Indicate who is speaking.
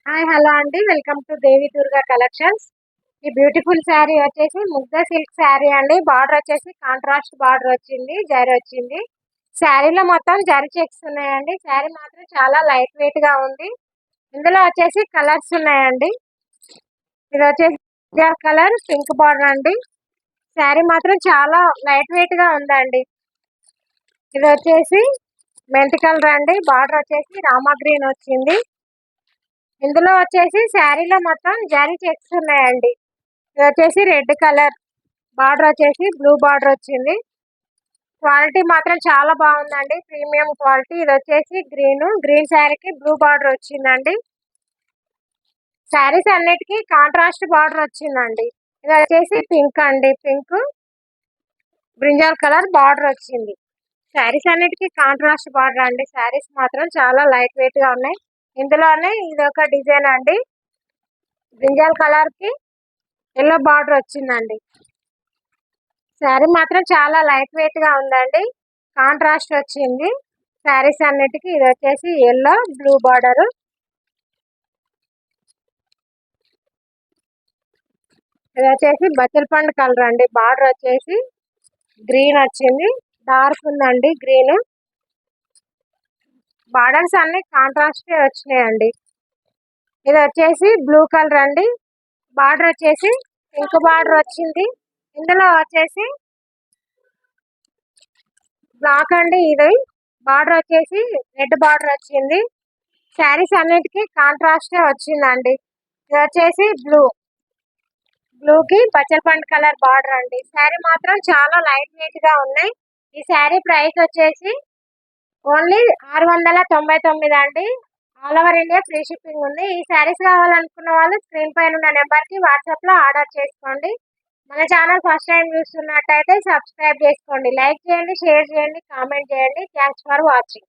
Speaker 1: Hi hello అండి. Welcome to Devi Durga collections. ఈ beautiful sari వచ్చేసి ముగ్ధ సిల్క్ శారీ అండి. బార్డర్ వచ్చేసి కాంట్రాస్ట్ బార్డర్ వచ్చింది, జరీ వచ్చింది. శారీలో మొత్తం జరీ చెక్స్ ఉన్నాయండి. శారీ మాత్రం చాలా లైట్ వెయిట్ గా ఉంది. ఇందులో వచ్చేసి కలర్స్ ఉన్నాయండి. ఇది వచ్చేసి కలర్ పింక్ బార్డర్ అండి. శారీ మాత్రం చాలా లైట్ వెయిట్ గా ఉందండి. ఇది వచ్చేసి మెంతి కలర్ అండి. బార్డర్ వచ్చేసి రామా గ్రీన్ వచ్చింది. ఇందులో వచ్చేసి శారీలో మొత్తం జరీ చెక్స్ ఉన్నాయండి. ఇది వచ్చేసి రెడ్ కలర్ బార్డర్ వచ్చేసి బ్లూ బార్డర్ వచ్చింది. క్వాలిటీ మాత్రం చాలా బాగుందండి, ప్రీమియం క్వాలిటీ. ఇది వచ్చేసి గ్రీన్ శారీకి బ్లూ బార్డర్ వచ్చిందండి. శారీస్ అన్నిటికీ కాంట్రాస్ట్ బార్డర్ వచ్చిందండి. ఇది వచ్చేసి పింక్ అండి, పింక్ బ్రింజాల్ కలర్ బార్డర్ వచ్చింది. శారీస్ అన్నిటికీ కాంట్రాస్ట్ బార్డర్ అండి. శారీస్ మాత్రం చాలా లైట్ వెయిట్ గా ఉన్నాయి. ఇందులోనే ఇది ఒక డిజైన్ అండి. బ్రింజాల్ కలర్ కి ఎల్లో బార్డర్ వచ్చిందండి. శారీ మాత్రం చాలా లైట్ వెయిట్ గా ఉందండి, కాంట్రాస్ట్ వచ్చింది. శారీస్ అన్నిటికీ ఇది వచ్చేసి ఎల్లో బ్లూ బార్డర్. ఇది వచ్చేసి బచ్చల పండు కలర్ అండి. బార్డర్ వచ్చేసి గ్రీన్ వచ్చింది, డార్క్ ఉందండి గ్రీన్. బార్డర్స్ అన్ని కాంట్రాస్ట్ వచ్చినాయండి. ఇది వచ్చేసి బ్లూ కలర్ అండి. బార్డర్ వచ్చేసి పింక్ బార్డర్ వచ్చింది. ఇందులో వచ్చేసి బ్లాక్ అండి. ఇది బార్డర్ వచ్చేసి రెడ్ బార్డర్ వచ్చింది. శారీస్ అన్నిటికీ కాంట్రాస్ట్ వచ్చిందండి. ఇది వచ్చేసి బ్లూ కి పచ్చల పండు కలర్ బార్డర్ అండి. శారీ మాత్రం చాలా లైట్ వెయిట్ గా ఉన్నాయి. ఈ శారీ ప్రైస్ వచ్చేసి ఓన్లీ 699 అండి. All over India free shipping ఉంది. ఈ శారీస్ కావాలనుకున్న వాళ్ళు స్క్రీన్ పైన ఉన్న నెంబర్ కి వాట్సాప్ లో ఆర్డర్ చేసుకోండి. మన ఛానల్ ఫస్ట్ టైం చూస్తున్నట్టయితే సబ్స్క్రైబ్ చేసుకోండి, లైక్ చేయండి, షేర్ చేయండి, కామెంట్ చేయండి. Thanks for watching.